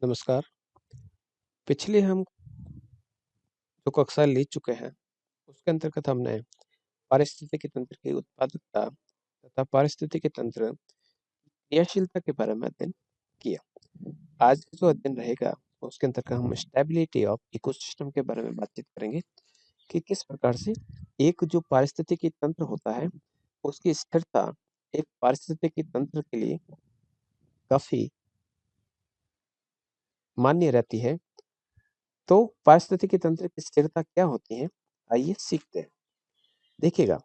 नमस्कार। पिछले हम जो कक्षा ले चुके हैं, उसके अंतर्गत हमने पारिस्थितिकी तंत्र की उत्पादकता तथा पारिस्थितिकी तंत्र क्रियाशीलता के बारे में अध्ययन किया। आज का जो अध्ययन रहेगा, उसके अंतर्गत हम स्टेबिलिटी ऑफ इकोसिस्टम के बारे में बातचीत करेंगे कि किस प्रकार से एक जो पारिस्थितिकी तंत्र होता है, उसकी स्थिरता एक पारिस्थितिकी तंत्र के लिए काफ़ी मान्य रहती है। तो पारिस्थितिकी तंत्र की स्थिरता क्या होती है, आइए सीखते हैं। देखिएगा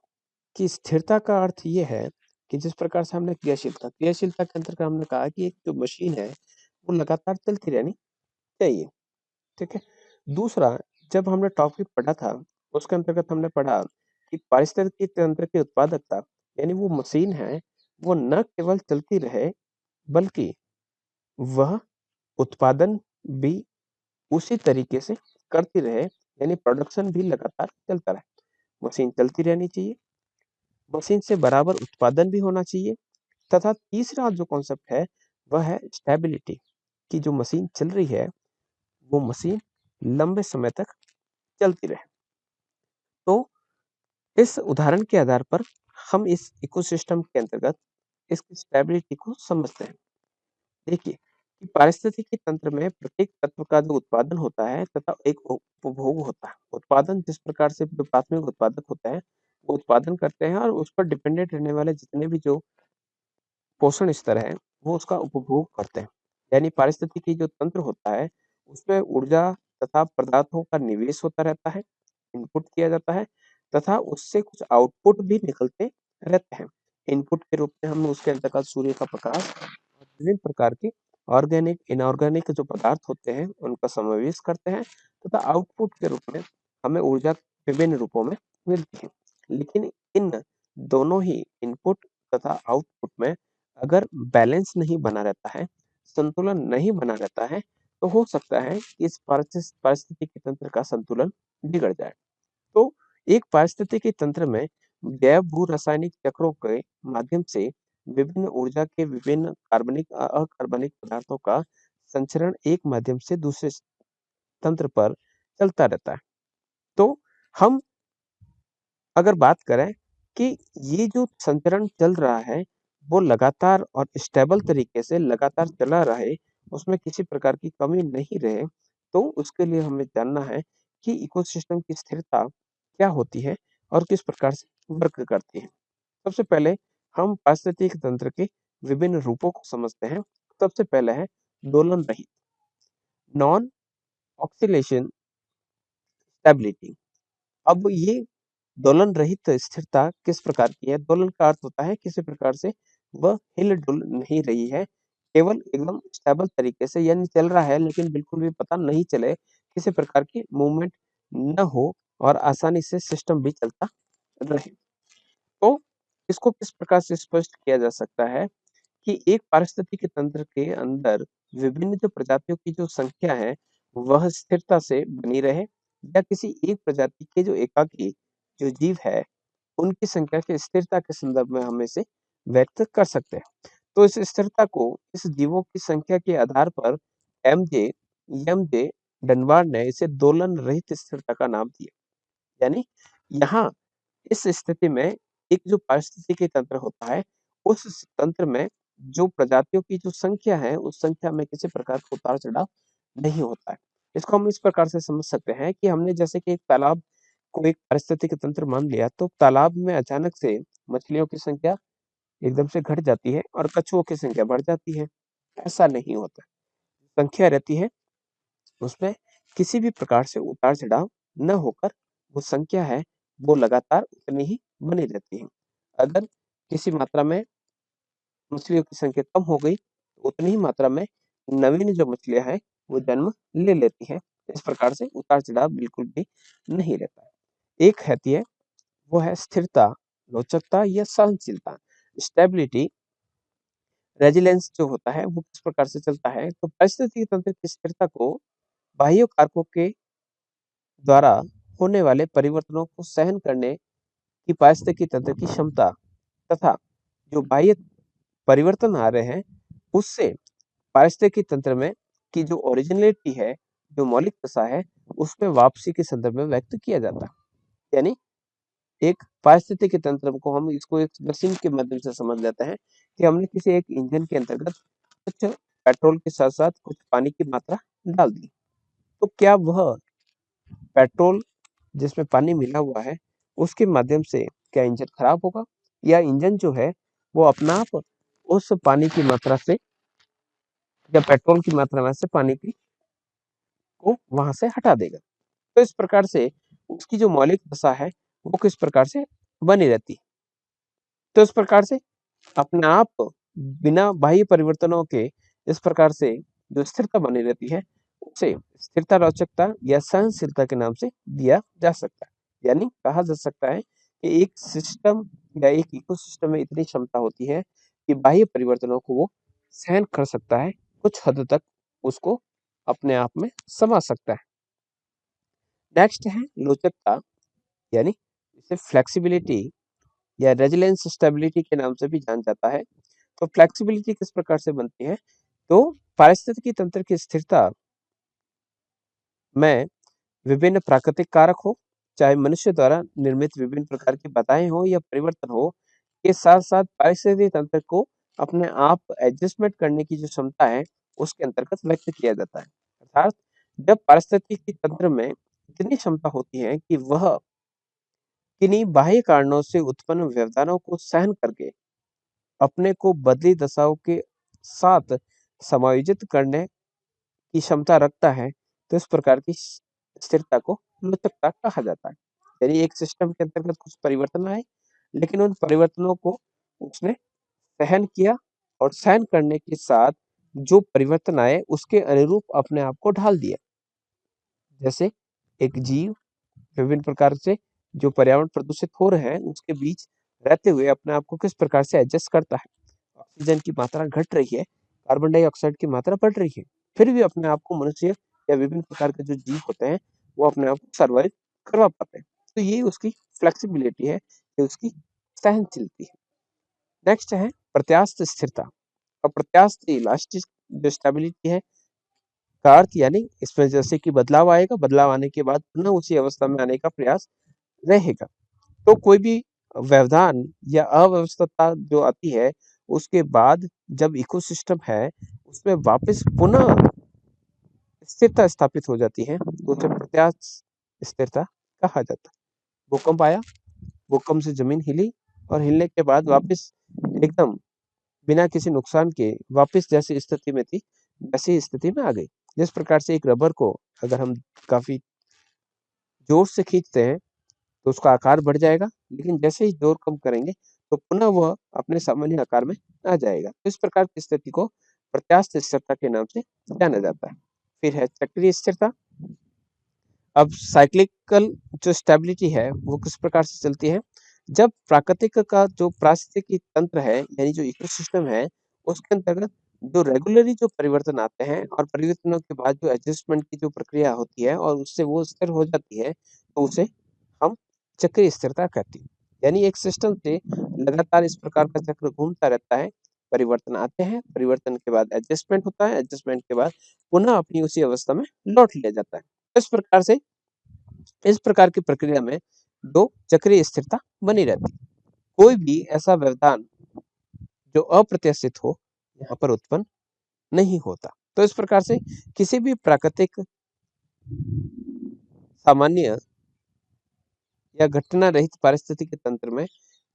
कि स्थिरता का अर्थ ये है कि जिस प्रकार से हमने क्रियाशीलता के अंतर्गत हमने कहा कि एक जो मशीन है, वो लगातार चलती रहनी चाहिए, ठीक है। दूसरा, जब हमने टॉपिक पढ़ा था, उसके अंतर्गत हमने पढ़ा कि पारिस्थितिकी तंत्र की उत्पादकता यानी वो मशीन है, वो न केवल चलती रहे, बल्कि वह उत्पादन भी उसी तरीके से करती रहे, यानी प्रोडक्शन भी लगातार चलता रहे। मशीन चलती रहनी चाहिए, मशीन से बराबर उत्पादन भी होना चाहिए, तथा तीसरा जो कॉन्सेप्ट है वह है स्टेबिलिटी, कि जो मशीन चल रही है वो मशीन लंबे समय तक चलती रहे। तो इस उदाहरण के आधार पर हम इस इकोसिस्टम के अंतर्गत इसकी स्टेबिलिटी को समझते हैं। देखिए कि पारिस्थितिकी तंत्र में प्रत्येक तत्व का जो उत्पादन होता है तथा एक उपभोग होता है। उत्पादन जिस प्रकार से जो प्राथमिक उत्पादक होता है, वो उत्पादन करते हैं और उस पर डिपेंडेंट रहने वाले जितने भी जो पोषण स्तर है, वो उसका उपभोग करते हैं। यानी पारिस्थितिकी जो तंत्र होता है, उसमें ऊर्जा तथा पदार्थों का निवेश होता रहता है, इनपुट किया जाता है तथा उससे कुछ आउटपुट भी निकलते रहते हैं। इनपुट के रूप में हम उसके अंतर्गत सूर्य का प्रकाश और विभिन्न प्रकार के ऑर्गेनिक, इनऑर्गेनिक जो पदार्थ होते हैं, उनका समावेश करते हैं तथा आउटपुट के रूप में हमें ऊर्जा विभिन्न रूपों में मिलती है। लेकिन इन दोनों ही इनपुट तथा आउटपुट में अगर बैलेंस नहीं बना रहता है, संतुलन नहीं बना रहता है, तो हो सकता है कि इस पारिस्थितिकी तंत्र का संतुलन बिगड़ जाए। तो एक पारिस्थितिकी तंत्र में जैव भू रासायनिक चक्रों के माध्यम से विभिन्न ऊर्जा के विभिन्न कार्बनिक अकार्बनिक पदार्थों का संचरण एक माध्यम से दूसरे तंत्र पर चलता रहता है। तो हम अगर बात करें कि ये जो संचरण चल रहा है, वो लगातार और स्टेबल तरीके से लगातार चला रहे, उसमें किसी प्रकार की कमी नहीं रहे, तो उसके लिए हमें जानना है कि इकोसिस्टम की स्थिरता क्या होती है और किस प्रकार से वर्क करती है। सबसे पहले हम पारिस्थितिक तंत्र के विभिन्न रूपों को समझते हैं। सबसे पहले है दोलन रहित, नॉन ऑक्सीलेशन स्टेबिलिटी। अब ये दोलन रहित स्थिरता किस प्रकार की है? दोलन का अर्थ होता है किसी प्रकार से वह हिल-डुल नहीं रही है, केवल एकदम स्टेबल तरीके से यानी चल रहा है लेकिन बिल्कुल भी पता नहीं चले, किसी प्रकार की मूवमेंट न हो और आसानी से सिस्टम भी चलता रहे। तो इसको किस प्रकार से स्पष्ट किया जा सकता है कि एक पारिस्थितिकी तंत्र के अंदर विभिन्न जो प्रजातियों की जो संख्या है, वह स्थिरता से बनी रहे या किसी एक प्रजाति के जो एकाकी जो जीव है, उनकी संख्या की स्थिरता के संदर्भ में हम इसे व्यक्त कर सकते हैं। तो इस स्थिरता को इस जीवों की संख्या के आधार पर एमजे एमजे डनबार्ड ने इसे दोलन रहित स्थिरता का नाम दिया। यानी यहाँ इस स्थिति में एक जो पारिस्थितिकी तंत्र होता है, उस तंत्र में जो प्रजातियों की जो संख्या है, उस संख्या में किसी प्रकार का उतार-चढ़ाव नहीं होता है। इसको हम इस प्रकार से समझ सकते हैं कि हमने जैसे कि एक तालाब को एक पारिस्थितिकी तंत्र मान लिया, तो तालाब में अचानक से मछलियों की संख्या एकदम से घट जाती है और कछुओं की संख्या बढ़ जाती है। ऐसा नहीं होता। संख्या रहती है, उसमें किसी भी प्रकार से उतार-चढ़ाव न होकर वो संख्या है, वो लगातार उतनी ही बनी रहती है। अगर किसी मात्रा में मछलियों की संख्या कम हो गई, तो उतनी ही मात्रा में नवीन जो मछलियाँ हैं, वो जन्म ले लेती हैं। इस प्रकार से उतार-चढ़ाव बिल्कुल भी नहीं रहता है। एक रहती है, वो है स्थिरता, लवचकता या सहनशीलता। स्टेबिलिटी, रेजिलियंस जो होता है, वो किस प्रकार से चलता है? तो पारिस्थितिकी तंत्र की स्थिरता को बाह्य कारकों के द्वारा होने वाले परिवर्तनों को सहन करने की पारिस्थितिकी तंत्र की क्षमता तथा जो बाह्य परिवर्तन आ रहे हैं, उससे पारिस्थितिकी तंत्र में की जो ओरिजिनलिटी है, जो मौलिक दशा है, उसमें वापसी के संदर्भ में व्यक्त किया जाता है। यानी एक पारिस्थितिकी तंत्र को हम इसको एक मशीन के माध्यम से समझ लेते हैं कि हमने किसी एक इंजन के अंतर्गत कुछ पेट्रोल के साथ-साथ कुछ पानी की मात्रा डाल दी। तो क्या वह पेट्रोल जिसमें पानी मिला हुआ है, उसके माध्यम से क्या इंजन खराब होगा? या इंजन जो है, वो अपना आप उस पानी की मात्रा से या पेट्रोल की मात्रा में से पानी की को वहां से हटा देगा? तो इस प्रकार से उसकी जो मौलिक दशा है, वो किस प्रकार से बनी रहती है। तो इस प्रकार से अपने आप बिना बाह्य परिवर्तनों के इस प्रकार से जो स्थिरता बनी रहती है, उसे स्थिरता रोचकता या सहनशीलता के नाम से दिया जा सकता है। यानी कहा जा सकता है कि एक सिस्टम या एक इकोसिस्टम में इतनी क्षमता होती है कि बाह्य परिवर्तनों को वो सहन कर सकता है, कुछ हद तक उसको अपने आप में समा सकता है। नेक्स्ट है लोचकता, यानी इसे फ्लेक्सिबिलिटी या रेजिलियंस स्टेबिलिटी के नाम से भी जाना जाता है। तो फ्लेक्सिबिलिटी किस प्रकार से बनती है? तो पारिस्थितिकी तंत्र की स्थिरता में विभिन्न प्राकृतिक कारक हो, चाहे मनुष्य द्वारा निर्मित विभिन्न प्रकार की बाधाएं हो या परिवर्तन हो, के साथ साथ पारिस्थितिकी तंत्र को अपने आप एडजस्टमेंट करने की जो क्षमता है, उसके अंतर्गत व्यक्त किया जाता है। अर्थात जब पारिस्थितिकी तंत्र में इतनी क्षमता होती है कि वह किन्हीं बाह्य कारणों से उत्पन्न व्यवधानों को सहन करके अपने को बदली दशाओं के साथ समायोजित करने की क्षमता रखता है, तो इस प्रकार की स्थिरता को लुचकता कहा जाता है। यानी एक सिस्टम के अंतर्गत कुछ परिवर्तन आए, लेकिन उन परिवर्तनों को उसने सहन किया और सहन करने के साथ जो परिवर्तन आए, उसके अनुरूप अपने आप को ढाल दिया। जैसे एक जीव विभिन्न प्रकार से जो पर्यावरण प्रदूषित हो रहे हैं, उसके बीच रहते हुए अपने आप को किस प्रकार से एडजस्ट करता है। ऑक्सीजन की मात्रा घट रही है, कार्बन डाइऑक्साइड की मात्रा बढ़ रही है, फिर भी अपने आप को मनुष्य या विभिन्न प्रकार के जो जीव होते हैं, वो अपने आप को सर्वाइव करवा पाते हैं। तो ये उसकी फ्लेक्सिबिलिटी है, ये उसकी सहनशीलता है। नेक्स्ट है प्रत्यास्थ स्थिरता। अप्रत्यास्थ इलास्टिक जो स्टेबिलिटी है का अर्थ, यानी इसमें जैसे कि बदलाव आएगा, बदलाव आने के बाद पुनः उसी अवस्था में आने का प्रयास रहेगा। तो कोई भी व्यवधान या अव्यवस्था जो आती है, उसके बाद जब इकोसिस्टम है, उसमें वापस पुनः स्थिरता स्थापित हो जाती है, तो उसे प्रत्यास्थ स्थिरता कहा जाता है। भूकंप आया, भूकंप से जमीन हिली और हिलने के बाद वापस एकदम बिना किसी नुकसान के वापस जैसी स्थिति में थी, वैसी स्थिति में आ गई। जिस प्रकार से एक रबर को अगर हम काफी जोर से खींचते हैं, तो उसका आकार बढ़ जाएगा, लेकिन जैसे ही जोर कम करेंगे, तो पुनः वह अपने सामान्य आकार में आ जाएगा। तो इस प्रकार की स्थिति को प्रत्यास्थ स्थिरता के नाम से जाना जाता है। फिर है चक्रीय स्थिरता। अब साइक्लिकल जो स्टेबिलिटी है, वो किस प्रकार से चलती है? जब प्राकृतिक का जो पारिस्थितिकी तंत्र है, यानी जो इकोसिस्टम है, उसके अंतर्गत जो रेगुलरली जो परिवर्तन आते हैं और परिवर्तनों के बाद जो एडजस्टमेंट की जो प्रक्रिया होती है और उससे वो स्थिर हो जाती है, तो उसे हम चक्रीय स्थिरता कहते हैं। यानी एक सिस्टम से लगातार इस प्रकार का चक्र घूमता रहता है, परिवर्तन आते हैं, परिवर्तन के बाद एडजस्टमेंट होता है, एडजस्टमेंट के बाद पुनः अपनी उसी अवस्था में लौट लिया जाता है। इस प्रकार से इस प्रकार की प्रक्रिया में दो चक्रीय स्थिरता बनी रहती है। कोई भी ऐसा व्यवधान जो अप्रत्याशित हो, यहाँ पर उत्पन्न नहीं होता। तो इस प्रकार से किसी भी प्राकृतिक सामान्य या घटना रहित पारिस्थितिक तंत्र में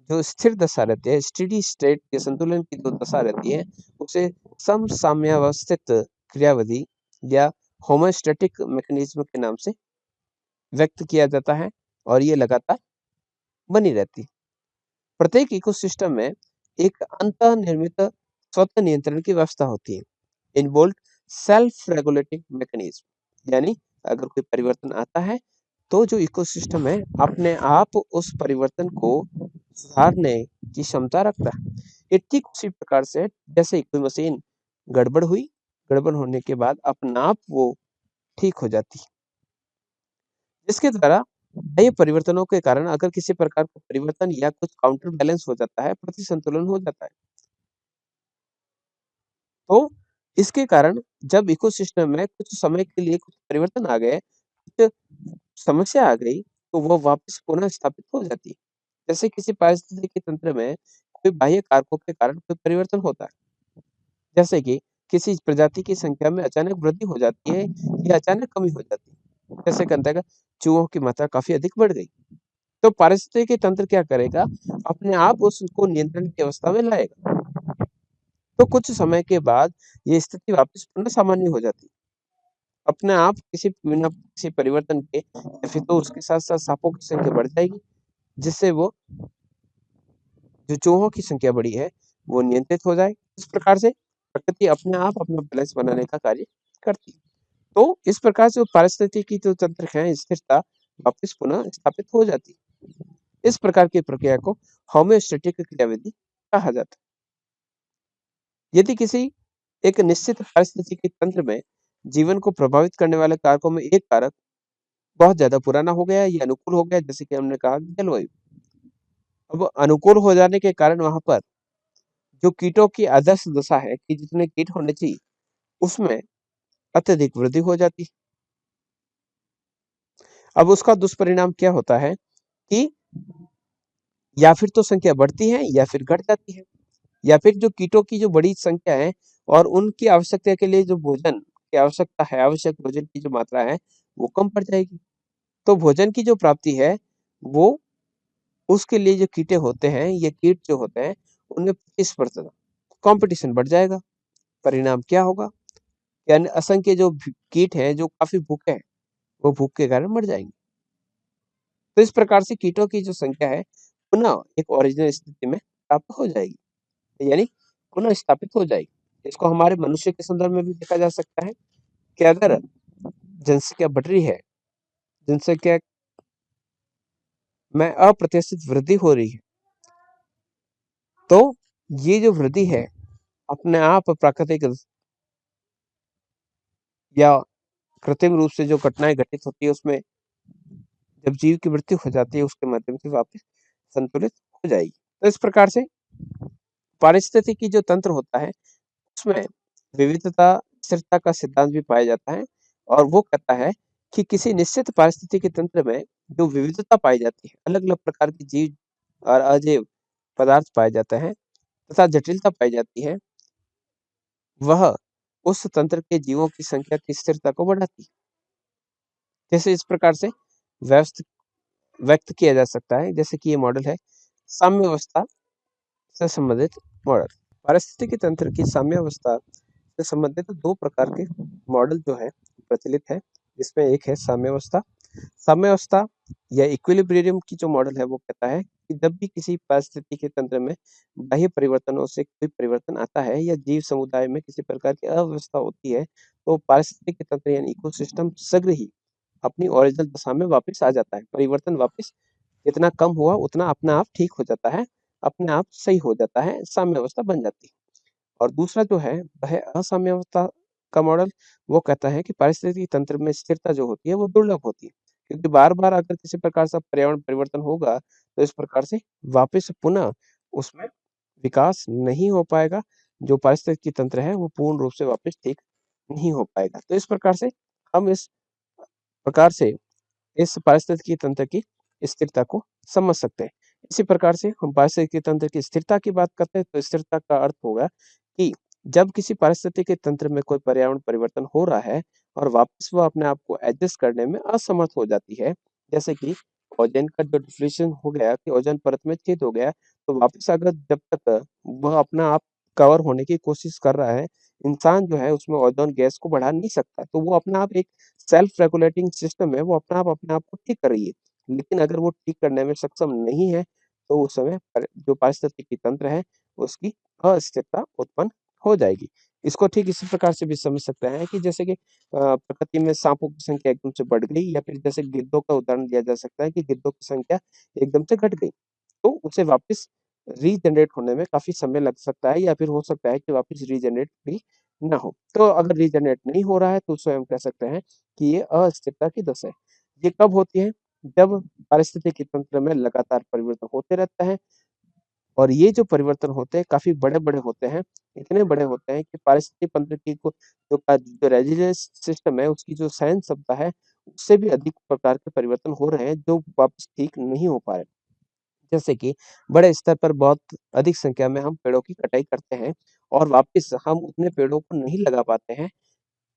जो स्थिर दशा रहती है, स्टेडी स्टेट के संतुलन की जो दशा रहती है, उसे समसाम्यावस्थित क्रियाविधि या होमोस्टैटिक मैकेनिज्म के नाम से व्यक्त किया जाता है और ये लगातार बनी रहती है। प्रत्येक इकोसिस्टम में एक अंतर्निर्मित स्वतः नियंत्रण की व्यवस्था होती है, इनवॉल्व सेल्फ रेगुलेटिंग मैकेनिज्म। यानी अगर कोई परिवर्तन आता है, तो जो इकोसिस्टम है अपने आप उस परिवर्तन को सुधारने की क्षमता रखता है। ये ठीक उसी प्रकार से जैसे कोई मशीन गड़बड़ हुई, गड़बड़ होने के बाद अपने आप वो ठीक हो जाती है, जिसके द्वारा बाह्य परिवर्तनों के कारण अगर किसी प्रकार का परिवर्तन या कुछ काउंटर बैलेंस हो जाता है, प्रति संतुलन हो जाता है। तो इसके कारण जब इकोसिस्टम में कुछ समय के लिए कुछ परिवर्तन आ गए, कुछ समस्या आ गई, तो वो वापस पुनः स्थापित हो जाती है। जैसे किसी पारिस्थितिकी तंत्र में कोई बाह्य कारकों के कारण कोई परिवर्तन होता है, जैसे कि किसी प्रजाति की संख्या में अचानक वृद्धि हो जाती है या अचानक कमी हो जाती है। जैसे कहते हैं चूहों की मात्रा काफी अधिक बढ़ गई, तो पारिस्थितिकी तंत्र क्या करेगा, अपने आप उसको नियंत्रण की अवस्था में लाएगा। तो कुछ समय के बाद ये स्थिति वापस पुनः सामान्य हो जाती है। अपने आप किसी बिना किसी परिवर्तन के, या फिर तो उसके साथ-साथ सांपों की संख्या बढ़ जाएगी, जिससे वो जो चूहों की संख्या बढ़ी है, वो नियंत्रित हो जाए। इस प्रकार से प्रकृति अपने आप अपना बैलेंस बनाने का कार्य करती है। तो इस प्रकार से पारिस्थितिकी जो तंत्र है, स्थिरता वापस पुनः स्थापित हो जाती है। इस प्रकार की प्रक्रिया को होम्योस्टैटिक क्रियाविधि कहा जाता है। यदि किसी एक निश्चित पारिस्थितिकी तंत्र में जीवन को प्रभावित करने वाले कारकों में एक कारक बहुत ज्यादा पुराना हो गया या अनुकूल हो गया, जैसे कि हमने कहा जलवायु। अब अनुकूल हो जाने के कारण वहां पर जो कीटों की आदर्श दशा है कि जितने कीट होने चाहिए, उसमें अत्यधिक वृद्धि हो जाती है। अब उसका दुष्परिणाम क्या होता है कि या फिर तो संख्या बढ़ती है या फिर घट जाती है, या फिर जो कीटों की जो बड़ी संख्या है और उनकी आवश्यकता के लिए जो भोजन की आवश्यकता है, आवश्यक भोजन की जो मात्रा है, वो कम पड़ जाएगी। तो भोजन की जो प्राप्ति है, वो उसके लिए जो कीटे होते हैं, ये कीट जो होते हैं, उनमें प्रतिस्पर्धा, कंपटीशन बढ़ जाएगा। परिणाम क्या होगा? यानी असंख्य जो कीट हैं, जो काफी भूखे हैं, वो भूख के कारण मर जाएंगे। तो इस प्रकार से कीटों की जो संख्या है, पुनः एक ओरिजिनल स्थिति में प्राप्त हो जाएगी, यानी पुनः स्थापित हो जाएगी। इसको हमारे मनुष्य के संदर्भ में भी देखा जा सकता है कि अगर जनसंख्या बढ़ रही है, जनसंख्या में अप्रत्याशित वृद्धि हो रही है, तो ये जो वृद्धि है, अपने आप प्राकृतिक या कृत्रिम रूप से जो घटनाएं घटित होती है, उसमें जब जीव की मृत्यु हो जाती है, उसके माध्यम से वापस संतुलित हो जाएगी। तो इस प्रकार से पारिस्थितिकी जो तंत्र होता है, उसमें विविधता स्थिरता का सिद्धांत भी पाया जाता है, और वो कहता है कि किसी निश्चित पारिस्थितिकी तंत्र में जो विविधता पाई जाती है, अलग अलग प्रकार के जीव और अजैव पदार्थ पाए जाते हैं तथा जटिलता पाई जाती है, वह उस तंत्र के जीवों की संख्या की स्थिरता को बढ़ाती है। जैसे इस प्रकार से व्यस्त व्यक्त किया जा सकता है, जैसे कि ये मॉडल है साम्यावस्था से संबंधित मॉडल। पारिस्थितिकी तंत्र की साम्यावस्था से संबंधित दो प्रकार के मॉडल जो है प्रचलित है, जिसमें एक है साम्यावस्था। साम्यावस्था या इक्विलिब्रियम की जो मॉडल है, वो कहता है कि जब भी किसी पारिस्थितिकी तंत्र में बाह्य परिवर्तनों से कोई परिवर्तन आता है या जीव समुदाय में किसी प्रकार की अव्यवस्था होती है, तो पारिस्थितिकी तंत्र यानी इकोसिस्टम शीघ्र ही अपनी ओरिजिनल दशा में वापस आ जाता है। परिवर्तन वापस जितना कम हुआ उतना अपने आप ठीक हो जाता है, अपने आप सही हो जाता है, साम्यावस्था बन जाती है। और दूसरा जो है वह है असाम्यावस्था का मॉडल। वो कहता है कि पारिस्थितिकी तंत्र में स्थिरता जो होती है, वो दुर्लभ होती है, क्योंकि बार-बार अगर किसी प्रकार से पर्यावरण परिवर्तन होगा, तो इस प्रकार से वापस पुनः उसमें विकास नहीं हो पाएगा। जो पारिस्थितिकी तंत्र है, वो पूर्ण रूप से वापस ठीक नहीं हो पाएगा। तो इस प्रकार से हम इस प्रकार से इस पारिस्थितिकी तंत्र की स्थिरता को समझ सकते हैं। इसी प्रकार से हम पारिस्थितिकी तंत्र की स्थिरता की बात करते हैं, तो स्थिरता का अर्थ होगा कि जब किसी पारिस्थितिकी तंत्र में कोई पर्यावरण परिवर्तन हो रहा है और वापस वो अपने आप को एडजस्ट करने में असमर्थ हो जाती है, जैसे कि ओजोन का जो डिप्लीशन हो गया कि ओजोन परत में छेद हो गया, तो वापस अगर जब तक वह अपना आप कवर होने की कोशिश कर रहा है, इंसान जो है उसमें ओजोन गैस को बढ़ा नहीं सकता, तो वो अपना आप एक सेल्फ रेगुलेटिंग सिस्टम है, वो अपने आप को ठीक कर रही है। लेकिन अगर वो ठीक करने में सक्षम नहीं है, तो उस समय जो पारिस्थितिकी तंत्र है, उसकी अस्थिरता उत्पन्न हो जाएगी। इसको ठीक इसी प्रकार से भी समझ सकते हैं कि जैसे कि प्रकृति में सांपों की संख्या एकदम से बढ़ गई, या फिर जैसे गिद्धों का उदाहरण दिया जा सकता है कि गिद्धों की संख्या एकदम से घट गई, तो उसे वापस रीजनरेट होने में काफी समय लग सकता है, या फिर हो सकता है कि वापस रीजनरेट भी ना हो। तो अगर रीजनरेट नहीं हो रहा है, तो उसे हम कह सकते हैं कि ये अस्थिरता की दशा है। ये कब होती है? जब पारिस्थितिकी तंत्र में लगातार परिवर्तन होते रहता है, और ये जो परिवर्तन होते हैं काफी बड़े-बड़े होते हैं, इतने बड़े होते हैं कि पारिस्थितिक तंत्र की को जो रेजिलियंस सिस्टम है उसकी जो सहन क्षमता है उससे भी अधिक प्रकार के परिवर्तन हो रहे हैं जो वापस ठीक नहीं हो पा रहे। जैसे कि बड़े स्तर पर बहुत अधिक संख्या में हम पेड़ों की कटाई करते हैं और वापस हम उतने पेड़ों को नहीं लगा पाते हैं।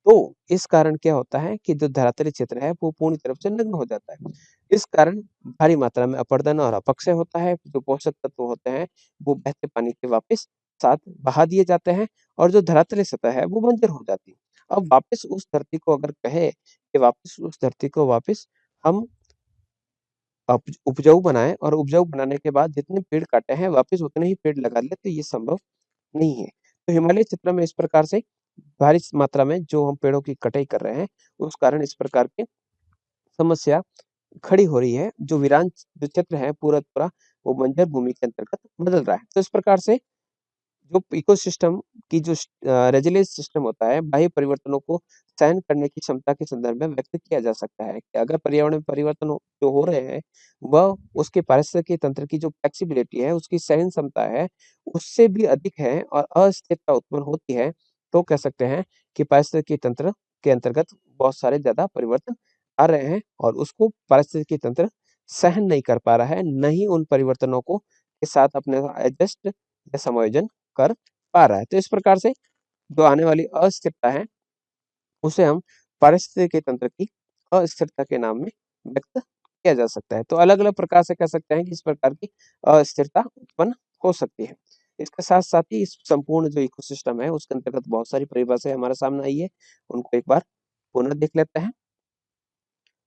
तो इस कारण क्या होता है कि जो धरातली क्षेत्र है वो पूर्ण तरफ से नग्न हो जाता है। इस कारण भारी मात्रा में अपरदन और अपक्षय होता है, जो पोषक तत्व होते हैं वो बहते पानी के वापस साथ बहा दिए जाते हैं और जो धरातली सतह है वो बंजर हो जाती है। अब वापस उस धरती को अगर कहे कि वापस उस धरती को वापस हम उपजाऊ बनाएँ और उपजाऊ बनाने के बाद जितने पेड़ काटे हैं वापस उतने ही पेड़ लगा लें तो ये संभव नहीं है। तो हिमालय क्षेत्र में इस प्रकार से भारी मात्रा में जो हम पेड़ों की कटाई कर रहे हैं, उस कारण इस प्रकार की समस्या खड़ी हो रही है। जो वीरान जो क्षेत्र है पूरा-पूरा वो बंजर भूमि के अंतर्गत बदल रहा है। तो इस प्रकार से जो इकोसिस्टम की जो रेजिलियंस सिस्टम होता है, बाह्य परिवर्तनों को सहन करने की क्षमता के संदर्भ में व्यक्त किया जा सकता है कि अगर पर्यावरण में परिवर्तन जो हो रहे हैं, वह उसके पारिस्थितिकी तंत्र की जो फ्लेक्सिबिलिटी है, उसकी सहन क्षमता है, उससे भी अधिक है और अस्थिरता उत्पन्न होती है, तो कह सकते हैं कि पारिस्थितिकी तंत्र के अंतर्गत बहुत सारे ज़्यादा परिवर्तन आ रहे हैं और उसको पारिस्थितिकी तंत्र सहन नहीं कर पा रहा है, ना ही उन परिवर्तनों को के साथ अपने एडजस्ट या समायोजन कर पा रहा है। तो इस प्रकार से जो आने वाली अस्थिरता है, उसे हम पारिस्थितिकी तंत्र की अस्थिरता के नाम में व्यक्त किया जा सकता है। तो अलग-अलग प्रकार से कह सकते हैं कि इस प्रकार की अस्थिरता उत्पन्न हो सकती है। इसके साथ-साथ ही इस संपूर्ण जो इकोसिस्टम है, उसके अंतर्गत बहुत सारी परिभाषाएँ हमारे सामने आई है। उनको एक बार पुनः देख लेते हैं।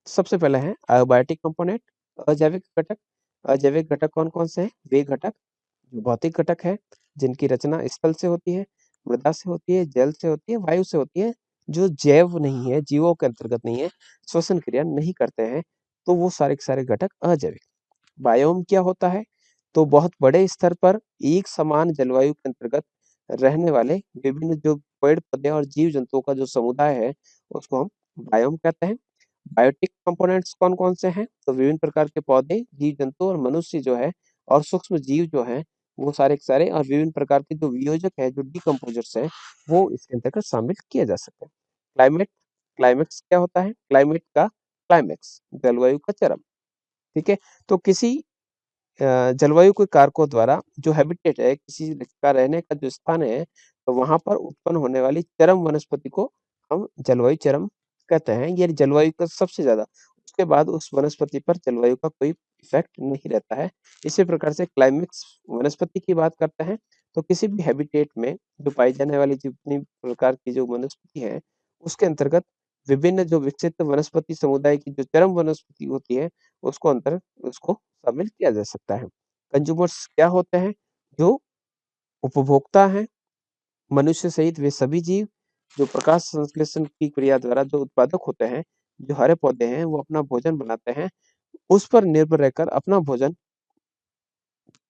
सबसे पहला है अबायोटिक कंपोनेंट, अजैविक घटक। अजैविक घटक कौन-कौन से हैं? वे घटक जो भौतिक घटक है, जिनकी रचना स्थल से होती है, मृदा से होती है, जल से होती है, वायु से होती है, जो जैव नहीं है, जीवों के अंतर्गत नहीं है, श्वसन क्रिया नहीं करते हैं, तो वो सारे के सारे घटक अजैविक। बायोम क्या होता है? तो बहुत बड़े स्तर पर एक समान जलवायु के अंतर्गत रहने वाले विभिन्न जो पेड़-पौधे और जीव-जंतुओं का जो समुदाय है, उसको हम बायोम कहते हैं। बायोटिक कंपोनेंट्स कौन-कौन से हैं? तो विभिन्न प्रकार के पौधे, जीव-जंतु और मनुष्य जो है और सूक्ष्म जीव जो हैं, वो सारे के सारे और विभिन्न प्रकार के जो वियोजक हैं, जो डिकम्पोज़र्स हैं, वो इसके अंतर्गत शामिल किए जा सकते हैं। क्लाइमेट क्लाइमेक्स क्या होता है? क्लाइमेट का क्लाइमेक्स, जलवायु का चरम, ठीक है? तो किसी जलवायु के कारकों द्वारा जो हैबिटेट है, किसी का रहने का जो स्थान है, तो वहाँ पर उत्पन्न होने वाली चरम वनस्पति को हम जलवायु चरम कहते हैं। ये जलवायु का सबसे ज़्यादा उसके बाद उस वनस्पति पर जलवायु का कोई इफ़ेक्ट नहीं रहता है। इसी प्रकार से क्लाइमेक्स वनस्पति की बात करते हैं, तो किसी भी हैबिटेट में जो पाई जाने वाली जितनी प्रकार की जो वनस्पति है, उसके अंतर्गत विभिन्न जो विकसित वनस्पति समुदाय की जो चरम वनस्पति होती है, उसको शामिल किया जा सकता है। कंज्यूमर्स क्या होते हैं? जो उपभोक्ता हैं, मनुष्य सहित वे सभी जीव जो प्रकाश संश्लेषण की क्रिया द्वारा जो उत्पादक होते हैं, जो हरे पौधे हैं, वो अपना भोजन बनाते हैं, उस पर निर्भर रहकर अपना भोजन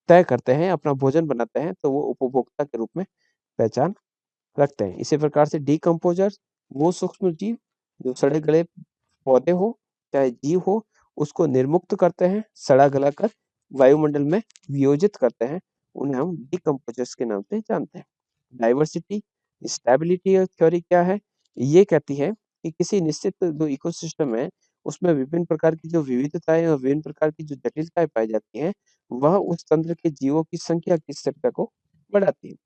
तय करते हैं, अपना भोजन बनाते हैं, तो वो उपभोक्ता के रूप में पहचान रखते हैं। इसी प्रकार से डिकम्पोज़र्स वो सूक्ष्म जीव जो सड़े-गले पौधे हो, चाहे जीव हो, उसको निर्मुक्त करते हैं, सड़ा-गला कर वायुमंडल में वियोजित करते हैं, उन्हें हम डिकम्पोज़र्स के नाम से जानते हैं। डाइवर्सिटी, स्टेबिलिटी थ्योरी क्या है? ये कहती है कि किसी निश्चित जो इकोसिस्टम है, उसमें विभिन्न प्रकार की जो विविधताएँ और विभिन्न प्रकार की जो जटिलताएँ पाई जाती हैं, वह उस तंत्र के जीवों की संख्या की स्थिरता को बढ़ाती है।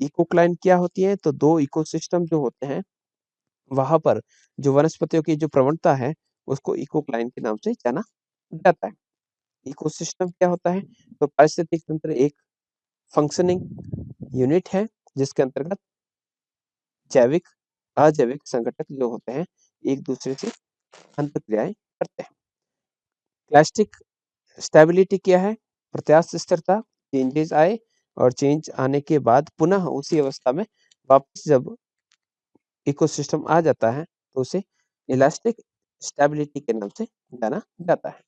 इकोक्लाइन क्या होती है? तो 2 इकोसिस्टम जो होते हैं, वहाँ पर जो वनस्पतियों की जो प्रवणता है, उसको इकोक्लाइन के नाम से जाना जाता है। इकोसिस्टम क्या होता है? तो पारिस्थितिक तंत्र एक फंक्शनिंग यूनिट है, जिसके अंतर्गत जैविक, अजैविक संघटक जो होते हैं, एक-दूसरे से अंतःक्रियाएँ करते हैं। क्लास्टिक स्टेबिलिटी क्या है? प्रत्यास्थ स्थिरता, चेंजेज़ आए और चेंज आने के बाद पुनः उसी अवस्था में वापस जब इकोसिस्टम आ जाता है, तो उसे इलास्टिक स्टेबिलिटी के नाम से जाना जाता है।